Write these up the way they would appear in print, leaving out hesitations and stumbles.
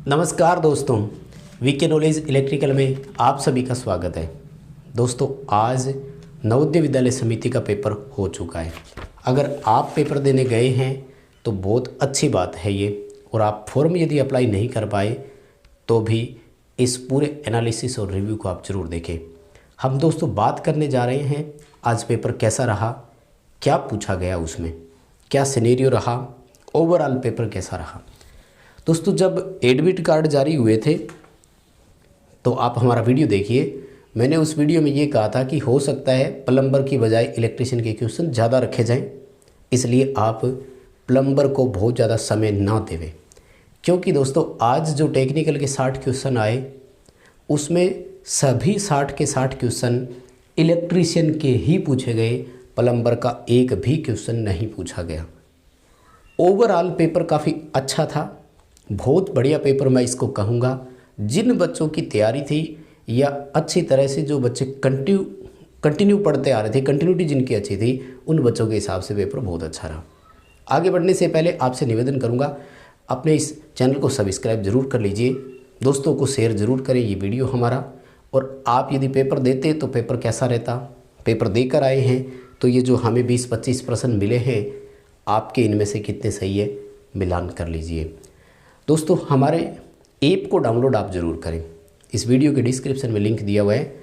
नमस्कार दोस्तों, VK knowledge electrical में आप सभी का स्वागत है। दोस्तों, आज नवोदय विद्यालय समिति का पेपर हो चुका है। अगर आप पेपर देने गए हैं तो बहुत अच्छी बात है ये, और आप फॉर्म यदि अप्लाई नहीं कर पाए तो भी इस पूरे एनालिसिस और रिव्यू को आप ज़रूर देखें। हम दोस्तों बात करने जा रहे हैं आज पेपर कैसा रहा, क्या पूछा गया उसमें, क्या सिनेरियो रहा, ओवरऑल पेपर कैसा रहा। दोस्तों, जब एडमिट कार्ड जारी हुए थे तो आप हमारा वीडियो देखिए। मैंने उस वीडियो में ये कहा था कि हो सकता है प्लम्बर की बजाय इलेक्ट्रिशियन के क्वेश्चन ज़्यादा रखे जाएं, इसलिए आप प्लम्बर को बहुत ज़्यादा समय ना देवें। क्योंकि दोस्तों, आज जो टेक्निकल के 60 क्वेश्चन आए उसमें सभी 60 के 60 क्वेश्चन इलेक्ट्रिशियन के ही पूछे गए, प्लम्बर का एक भी क्वेश्चन नहीं पूछा गया। ओवरऑल पेपर काफ़ी अच्छा था, बहुत बढ़िया पेपर मैं इसको कहूँगा। जिन बच्चों की तैयारी थी या अच्छी तरह से जो बच्चे कंटिन्यू पढ़ते आ रहे थे, कंटिन्यूटी जिनकी अच्छी थी, उन बच्चों के हिसाब से पेपर बहुत अच्छा रहा। आगे बढ़ने से पहले आपसे निवेदन करूँगा, अपने इस चैनल को सब्सक्राइब ज़रूर कर लीजिए, दोस्तों को शेयर ज़रूर करें ये वीडियो हमारा। और आप यदि पेपर देते तो पेपर कैसा रहता, पेपर देकर आए हैं तो ये जो हमें 20-25 प्रश्न मिले हैं, आपके इनमें से कितने सही है मिलान कर लीजिए। दोस्तों, हमारे ऐप को डाउनलोड आप ज़रूर करें, इस वीडियो के डिस्क्रिप्शन में लिंक दिया हुआ है।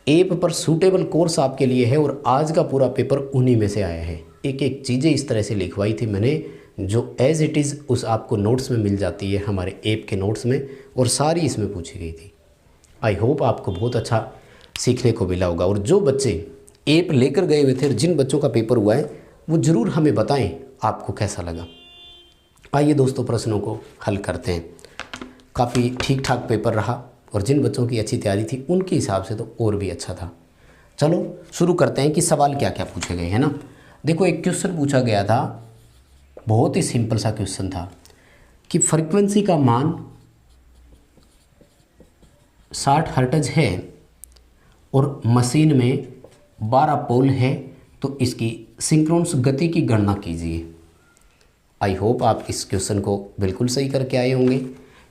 ऐप पर सूटेबल कोर्स आपके लिए है और आज का पूरा पेपर उन्हीं में से आया है। एक एक चीज़ें इस तरह से लिखवाई थी मैंने जो एज़ इट इज़ उस आपको नोट्स में मिल जाती है, हमारे ऐप के नोट्स में, और सारी इसमें पूछी गई थी। आई होप आपको बहुत अच्छा सीखने को मिला होगा। और जो बच्चे ऐप लेकर गए हुए थे और जिन बच्चों का पेपर हुआ है वो ज़रूर हमें बताएं आपको कैसा लगा। आइए दोस्तों, प्रश्नों को हल करते हैं। काफ़ी ठीक ठाक पेपर रहा और जिन बच्चों की अच्छी तैयारी थी उनके हिसाब से तो और भी अच्छा था। चलो शुरू करते हैं कि सवाल क्या क्या पूछे गए हैं ना। देखो, एक क्वेश्चन पूछा गया था, बहुत ही सिंपल सा क्वेश्चन था कि फ्रीक्वेंसी का मान 60 हर्ट्ज है और मशीन में 12 पोल है, तो इसकी सिंक्रोनस गति की गणना कीजिए। आई होप आप इस क्वेश्चन को बिल्कुल सही करके आए होंगे।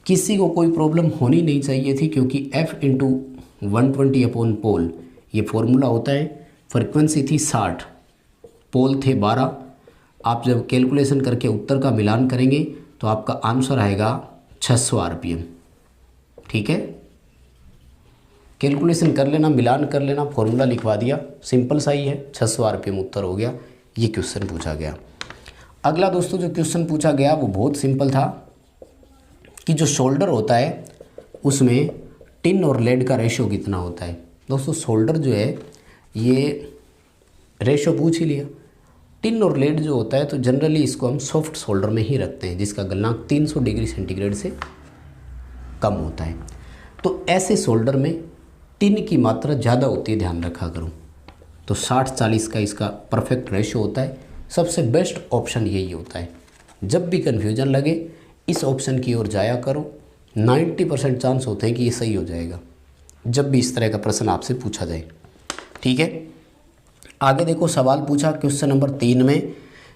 किसी को कोई प्रॉब्लम होनी नहीं चाहिए थी, क्योंकि F/120 पोल ये फॉर्मूला होता है। फ्रीक्वेंसी थी 60, पोल थे 12। आप जब कैलकुलेशन करके उत्तर का मिलान करेंगे तो आपका आंसर आएगा 600 RPM। ठीक है, कैलकुलेशन कर लेना, मिलान कर लेना, फॉर्मूला लिखवा दिया, सिंपल सा ही है, 600 RPM उत्तर हो गया। ये क्वेश्चन पूछा गया। अगला दोस्तों जो क्वेश्चन पूछा गया वो बहुत सिंपल था कि जो शोल्डर होता है उसमें टिन और लेड का रेशो कितना होता है। दोस्तों, शोल्डर जो है ये रेशो पूछ ही लिया। टिन और लेड जो होता है तो जनरली इसको हम सॉफ्ट शोल्डर में ही रखते हैं, जिसका गलनांक 300 डिग्री सेंटीग्रेड से कम होता है। तो ऐसे शोल्डर में टिन की मात्रा ज़्यादा होती है, ध्यान रखा करो। तो 60-40 का इसका परफेक्ट रेशो होता है। सबसे बेस्ट ऑप्शन यही होता है। जब भी कन्फ्यूजन लगे इस ऑप्शन की ओर जाया करो, 90% चांस होते हैं कि ये सही हो जाएगा जब भी इस तरह का प्रश्न आपसे पूछा जाए। ठीक है, आगे देखो, सवाल पूछा क्वेश्चन नंबर 3 में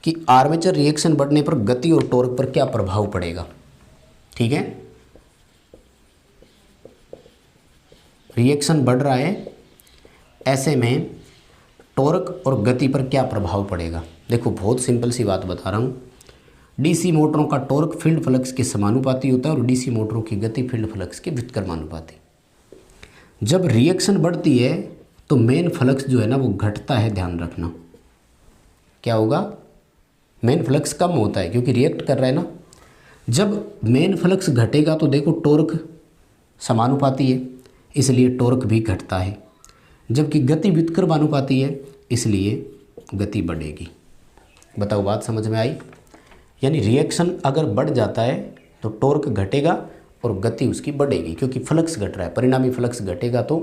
कि आर्मेचर रिएक्शन बढ़ने पर गति और टॉर्क पर क्या प्रभाव पड़ेगा। ठीक है, रिएक्शन बढ़ रहा है, ऐसे में टॉर्क और गति पर क्या प्रभाव पड़ेगा। देखो, बहुत सिंपल सी बात बता रहा हूँ। डीसी मोटरों का टॉर्क फील्ड फ्लक्स के समानुपाती होता है और डीसी मोटरों की गति फील्ड फ्लक्स के व्युत्क्रमानुपाती। जब रिएक्शन बढ़ती है तो मेन फ्लक्स जो है ना वो घटता है, ध्यान रखना। क्या होगा, मेन फ्लक्स कम होता है क्योंकि रिएक्ट कर रहा है ना। जब मेन फ्लक्स घटेगा तो देखो टॉर्क समानुपाती है, इसलिए टॉर्क भी घटता है, जबकि गति व्युत्क्रमानुपाती है, इसलिए गति बढ़ेगी। बताओ, बात समझ में आई। यानी रिएक्शन अगर बढ़ जाता है तो टॉर्क घटेगा और गति उसकी बढ़ेगी, क्योंकि फ्लक्स घट रहा है। परिणामी फ्लक्स घटेगा तो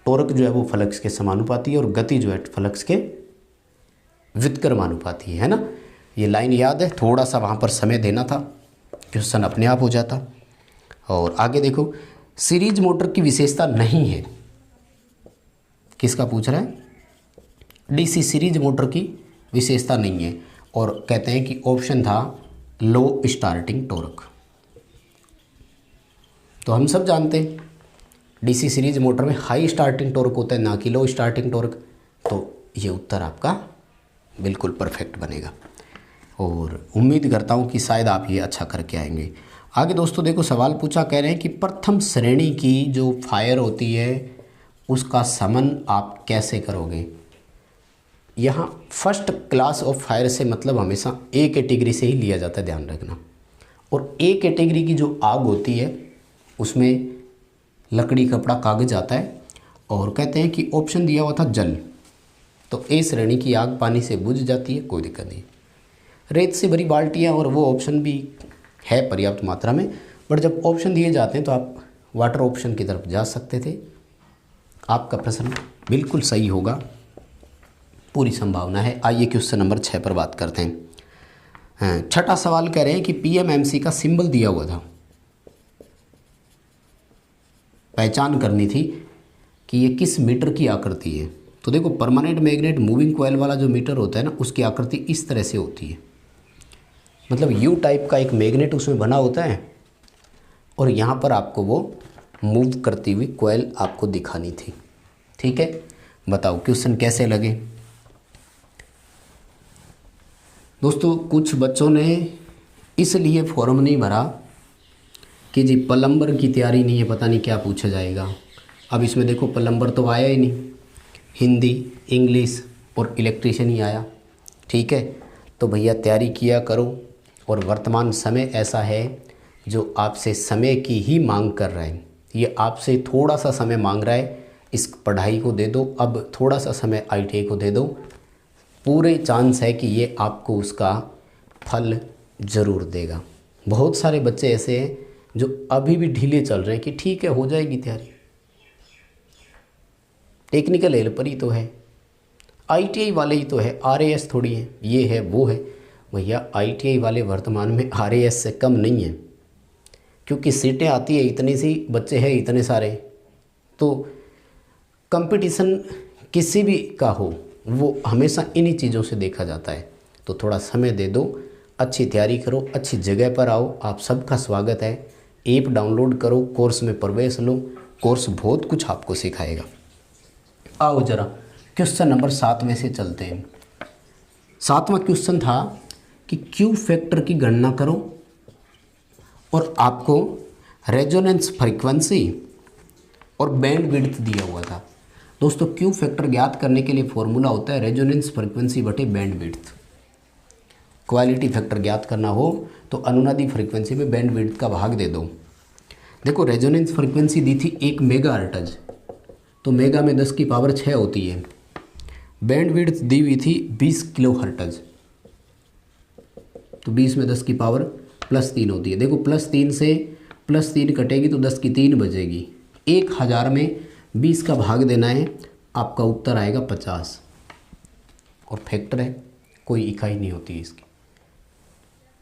टॉर्क जो है वो फ्लक्स के समानुपाती है और गति जो है फ्लक्स के व्युत्क्रमानुपाती है ना। ये लाइन याद है, थोड़ा सा वहाँ पर समय देना था, क्वेश्चन अपने आप हो जाता। और आगे देखो, सीरीज मोटर की विशेषता नहीं है। किसका पूछ रहा है, डीसी सीरीज मोटर की विशेषता नहीं है, और कहते हैं कि ऑप्शन था लो स्टार्टिंग टॉर्क। तो हम सब जानते हैं डीसी सीरीज मोटर में हाई स्टार्टिंग टॉर्क होता है, ना कि लो स्टार्टिंग टॉर्क। तो ये उत्तर आपका बिल्कुल परफेक्ट बनेगा और उम्मीद करता हूँ कि शायद आप ये अच्छा करके आएंगे। आगे दोस्तों देखो सवाल पूछा, कह रहे हैं कि प्रथम श्रेणी की जो फायर होती है उसका समन आप कैसे करोगे। यहाँ फर्स्ट क्लास ऑफ फायर से मतलब हमेशा ए कैटेगरी से ही लिया जाता है, ध्यान रखना। और ए कैटेगरी की जो आग होती है उसमें लकड़ी, कपड़ा, कागज आता है और कहते हैं कि ऑप्शन दिया हुआ था जल। तो ए श्रेणी की आग पानी से बुझ जाती है, कोई दिक्कत नहीं। रेत से भरी बाल्टियाँ, और वो ऑप्शन भी है पर्याप्त मात्रा में, बट जब ऑप्शन दिए जाते हैं तो आप वाटर ऑप्शन की तरफ जा सकते थे। आपका प्रश्न बिल्कुल सही होगा, पूरी संभावना है। आइए क्वेश्चन नंबर 6 पर बात करते हैं। छठा सवाल कह रहे हैं कि पीएमएमसी का सिंबल दिया हुआ था, पहचान करनी थी कि ये किस मीटर की आकृति है। तो देखो परमानेंट मैग्नेट मूविंग कॉइल वाला जो मीटर होता है ना, उसकी आकृति इस तरह से होती है, मतलब यू टाइप का एक मैग्नेट उसमें बना होता है और यहाँ पर आपको वो मूव करती हुई कॉइल आपको दिखानी थी। ठीक है, बताओ क्वेश्चन कैसे लगे दोस्तों। कुछ बच्चों ने इसलिए फॉर्म नहीं भरा कि जी प्लम्बर की तैयारी नहीं है, पता नहीं क्या पूछा जाएगा। अब इसमें देखो प्लम्बर तो आया ही नहीं, हिंदी, इंग्लिश और इलेक्ट्रीशियन ही आया। ठीक है, तो भैया तैयारी किया करो। और वर्तमान समय ऐसा है जो आपसे समय की ही मांग कर रहा है, ये आपसे थोड़ा सा समय मांग रहा है, इस पढ़ाई को दे दो, अब थोड़ा सा समय आईटीआई को दे दो, पूरे चांस है कि ये आपको उसका फल ज़रूर देगा। बहुत सारे बच्चे ऐसे हैं जो अभी भी ढीले चल रहे हैं कि ठीक है हो जाएगी तैयारी, टेक्निकल हेल्पर ही तो है, आईटीआई वाले ही तो है, आरएएस थोड़ी है, ये है वो है। भैया आईटीआई वाले वर्तमान में आरएएस से कम नहीं है, क्योंकि सीटें आती है इतनी सी, बच्चे हैं इतने सारे, तो कंपटीशन किसी भी का हो वो हमेशा इन्हीं चीज़ों से देखा जाता है। तो थोड़ा समय दे दो, अच्छी तैयारी करो, अच्छी जगह पर आओ, आप सबका स्वागत है। ऐप डाउनलोड करो, कोर्स में प्रवेश लो, कोर्स बहुत कुछ आपको सिखाएगा। आओ जरा क्वेश्चन नंबर 7 में से चलते हैं। 7वां क्वेश्चन था कि क्यू फैक्टर की गणना करो और आपको रेजोनेंस फ्रीक्वेंसी और बैंड विड्थ दिया हुआ था। दोस्तों क्यू फैक्टर ज्ञात करने के लिए फॉर्मूला होता है रेजोनेंस फ्रीक्वेंसी बटे बैंड विड्थ। क्वालिटी फैक्टर ज्ञात करना हो तो अनुनादी फ्रीक्वेंसी में बैंड विड्थ का भाग दे दो। देखो रेजोनेंस फ्रीक्वेंसी दी थी 1 मेगा हर्ट्ज, तो मेगा में 10 की पावर 6 होती है। बैंड विड्थ दी हुई थी 20 किलो हर्ट्ज, तो 20 में 10 की पावर +3 होती है। देखो +3 से +3 कटेगी तो 10 की 3 बचेगी। 1000 में 20 का भाग देना है, आपका उत्तर आएगा 50। और फैक्टर है, कोई इकाई नहीं होती इसकी,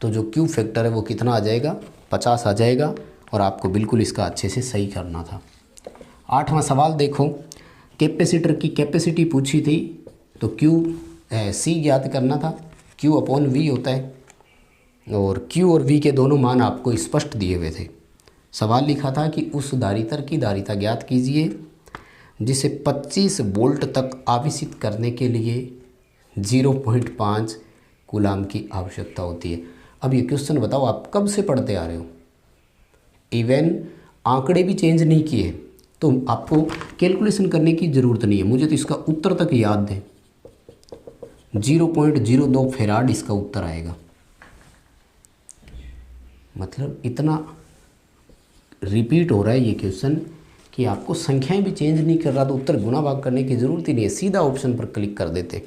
तो जो क्यू फैक्टर है वो कितना आ जाएगा, 50 आ जाएगा। और आपको बिल्कुल इसका अच्छे से सही करना था। 8वां सवाल देखो, कैपेसिटर की कैपेसिटी पूछी थी, तो सी ज्ञात करना था, Q/V होता है, और Q और V के दोनों मान आपको स्पष्ट दिए हुए थे। सवाल लिखा था कि उस धारित्र की धारिता ज्ञात कीजिए जिसे 25 वोल्ट तक आवेशित करने के लिए 0.5 कूलाम की आवश्यकता होती है। अब ये क्वेश्चन बताओ आप कब से पढ़ते आ रहे हो, इवन आंकड़े भी चेंज नहीं किए, तो आपको कैलकुलेशन करने की ज़रूरत नहीं है, मुझे तो इसका उत्तर तक याद दें। 0.02 फेराड इसका उत्तर आएगा। मतलब इतना रिपीट हो रहा है ये क्वेश्चन कि आपको संख्याएं भी चेंज नहीं कर रहा, तो उत्तर गुणा भाग करने की ज़रूरत ही नहीं है, सीधा ऑप्शन पर क्लिक कर देते।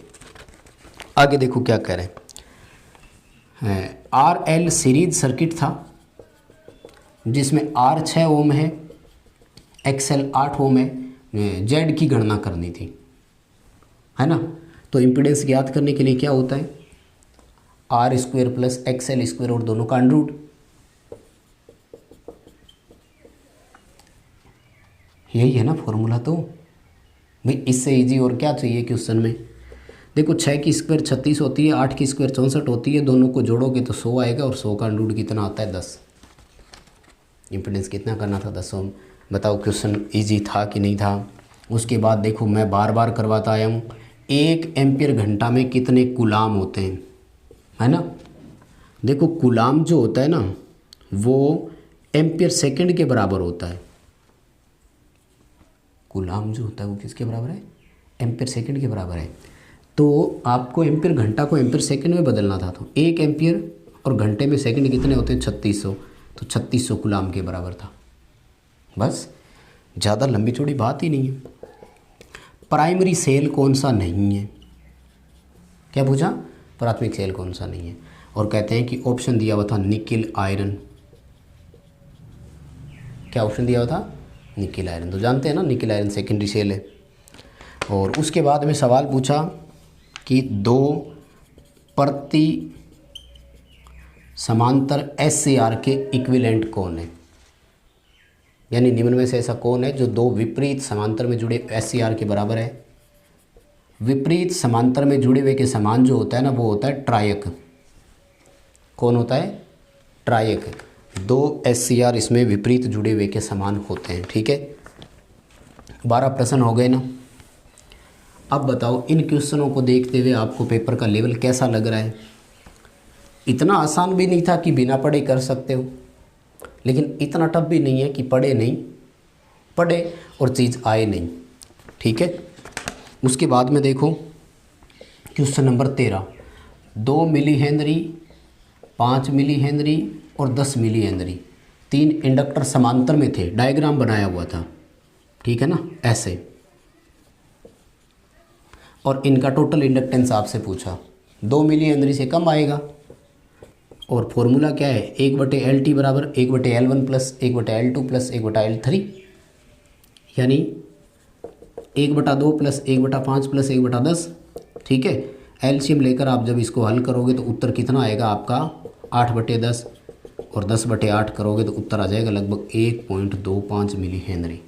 आगे देखो क्या कह रहे हैं। RL सीरीज सर्किट था जिसमें R 6 ओम है, XL 8 ओम है, Z की गणना करनी थी, है ना। तो इम्पीडेंस ज्ञात करने के लिए क्या होता है, R² + XL² और दोनों का अंडर रूट। यही है ना फॉर्मूला। तो भाई इससे इजी और क्या चाहिए क्वेश्चन में। देखो 6 की स्क्वायर 36 होती है, 8 की स्क्वायर 64 होती है, दोनों को जोड़ोगे तो 100 आएगा, और 100 का अंडर रूट कितना आता है, 10। इम्पीडेंस कितना करना था 10 ओम। बताओ क्वेश्चन इजी था कि नहीं था। उसके बाद देखो मैं बार बार करवाता आया हूँ, 1 एम्पियर घंटा में कितने कूलाम होते हैं, है ना। देखो कूलाम जो होता है ना वो एम्पियर सेकंड के बराबर होता है। कूलाम जो होता है वो किसके बराबर है, एम्पियर सेकंड के बराबर है। तो आपको एम्पियर घंटा को एम्पियर सेकंड में बदलना था, तो 1 एम्पियर और घंटे में सेकंड कितने होते हैं 3600, तो 3600 कूलाम के बराबर था। बस, ज़्यादा लंबी चौड़ी बात ही नहीं है। प्राइमरी सेल कौन सा नहीं है, क्या पूछा, प्राथमिक सेल कौन सा नहीं है। और कहते हैं कि ऑप्शन दिया हुआ था निकिल आयरन। क्या ऑप्शन दिया हुआ था, निकिल आयरन। तो जानते हैं ना निकिल आयरन सेकेंडरी सेल है। और उसके बाद में सवाल पूछा कि 2 प्रति समांतर SCR के इक्विवेलेंट कौन है, यानी निम्न में से ऐसा कौन है जो 2 विपरीत समांतर में जुड़े SCR के बराबर है। विपरीत समांतर में जुड़े हुए के समान जो होता है ना वो होता है ट्रायक। कौन होता है, ट्रायक। 2 SCR इसमें विपरीत जुड़े हुए के समान होते हैं, ठीक है। 12 प्रश्न हो गए ना। अब बताओ इन क्वेश्चनों को देखते हुए आपको पेपर का लेवल कैसा लग रहा है। इतना आसान भी नहीं था कि बिना पढ़े कर सकते हो, लेकिन इतना टफ भी नहीं है कि पढ़े नहीं, पढ़े और चीज़ आए नहीं, ठीक है। उसके बाद में देखो question number 13, 2 millihenry, 5 millihenry और 10 मिली हेनरी 3 इंडक्टर समांतर में थे, डायग्राम बनाया हुआ था, ठीक है ना, ऐसे। और इनका टोटल इंडक्टेंस आपसे पूछा, 2 मिली हेनरी से कम आएगा। और फॉर्मूला क्या है, 1/LT बराबर 1/L1 plus 1/L2 plus 1/L3, यानी 1/2 प्लस 1/5 प्लस 1/10, ठीक है। एलसीएम लेकर आप जब इसको हल करोगे तो उत्तर कितना आएगा आपका 8/10, और 10/8 करोगे तो उत्तर आ जाएगा लगभग 1.25 मिली हेनरी।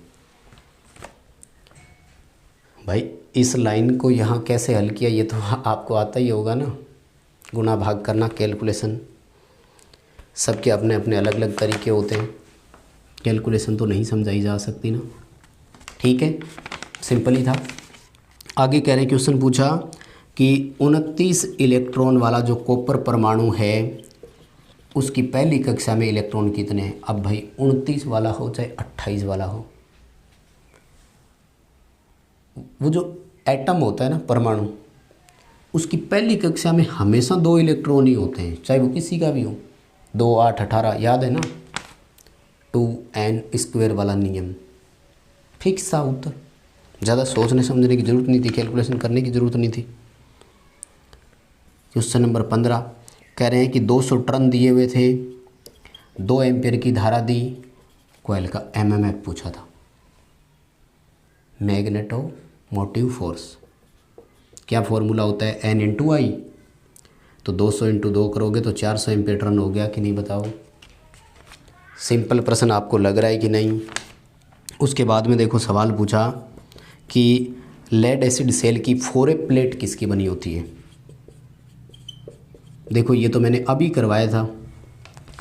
भाई इस लाइन को यहाँ कैसे हल किया ये तो आपको आता ही होगा ना, गुणा भाग करना, कैलकुलेशन, सबके अपने अपने अलग अलग तरीके होते हैं, कैलकुलेशन तो नहीं समझाई जा सकती ना, ठीक है, सिंपल ही था। आगे कह रहे हैं क्वेश्चन पूछा कि 29 इलेक्ट्रॉन वाला जो कॉपर परमाणु है उसकी पहली कक्षा में इलेक्ट्रॉन कितने हैं। अब भाई 29 वाला हो चाहे 28 वाला हो, वो जो एटम होता है ना परमाणु, उसकी पहली कक्षा में हमेशा 2 इलेक्ट्रॉन ही होते हैं, चाहे वो किसी का भी हो। 2, 8, 18 याद है ना, 2n² वाला नियम, फिक्स था उत्तर। ज़्यादा सोचने समझने की ज़रूरत नहीं थी, कैलकुलेशन करने की ज़रूरत नहीं थी। क्वेश्चन नंबर 15 कह रहे हैं कि 200 टर्न दिए हुए थे, 2 एम्पियर की धारा दी, कॉइल का MMF पूछा था, मैग्नेटो मोटिव फोर्स। क्या फॉर्मूला होता है, N × I। तो 200 × 2 करोगे तो 400 एम्पियर टर्न हो गया कि नहीं, बताओ। सिंपल प्रश्न आपको लग रहा है कि नहीं। उसके बाद में देखो सवाल पूछा कि लेड एसिड सेल की 4A प्लेट किसकी बनी होती है। देखो ये तो मैंने अभी करवाया था,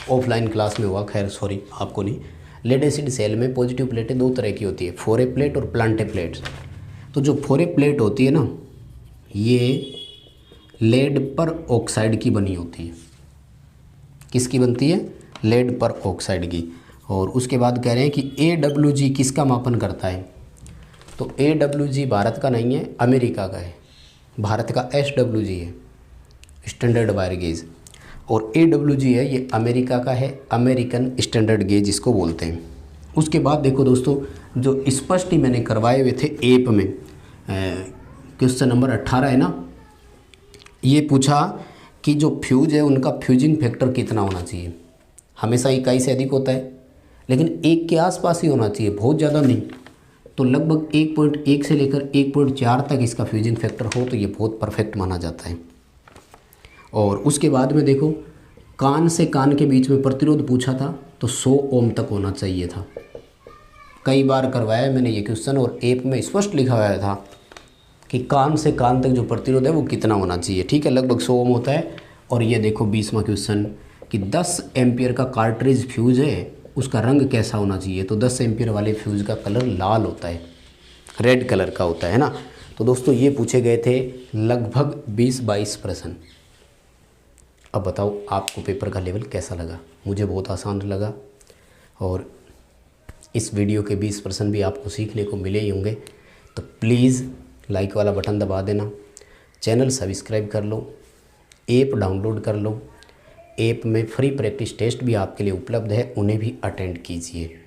ऑफलाइन क्लास में हुआ, खैर सॉरी आपको नहीं। लेड एसिड सेल में पॉजिटिव प्लेटें 2 तरह की होती है, 4A प्लेट और प्लांटे प्लेट्स। तो जो 4A प्लेट होती है ना, ये लेड पर ऑक्साइड की बनी होती है। किसकी बनती है, लेड पर ऑक्साइड की। और उसके बाद कह रहे हैं कि AWG किसका मापन करता है। तो AWG भारत का नहीं है, अमेरिका का है। भारत का SWG है, स्टैंडर्ड वायर गेज, और AWG है ये अमेरिका का है, अमेरिकन स्टैंडर्ड गेज इसको बोलते हैं। उसके बाद देखो दोस्तों, जो स्पष्ट ही मैंने करवाए हुए थे एप में, क्वेश्चन नंबर 18 है ना, ये पूछा कि जो फ्यूज है उनका फ्यूजिंग फैक्टर कितना होना चाहिए। हमेशा इकाई से अधिक होता है, लेकिन 1 के आसपास ही होना चाहिए, बहुत ज़्यादा नहीं। तो लगभग 1.1 से लेकर 1.4 तक इसका फ्यूजिंग फैक्टर हो तो ये बहुत परफेक्ट माना जाता है। और उसके बाद में देखो, कान से कान के बीच में प्रतिरोध पूछा था, तो 100 ओम तक होना चाहिए था। कई बार करवाया मैंने ये क्वेश्चन, और ऐप में स्पष्ट लिखा हुआ था कि कान से कान तक जो प्रतिरोध है वो कितना होना चाहिए, ठीक है, लगभग 100 ओम होता है। और ये देखो 20वां क्वेश्चन कि 10 एम्पियर का कार्ट्रिज फ्यूज है उसका रंग कैसा होना चाहिए। तो 10 एम्पियर वाले फ्यूज़ का कलर लाल होता है, रेड कलर का होता है ना। तो दोस्तों ये पूछे गए थे लगभग 20-22 प्रश्न। अब बताओ आपको पेपर का लेवल कैसा लगा। मुझे बहुत आसान लगा और इस वीडियो के 20 प्रश्न भी आपको सीखने को मिले ही होंगे। तो प्लीज़ लाइक वाला बटन दबा देना, चैनल सब्सक्राइब कर लो, ऐप डाउनलोड कर लो। ऐप में फ्री प्रैक्टिस टेस्ट भी आपके लिए उपलब्ध है, उन्हें भी अटेंड कीजिए।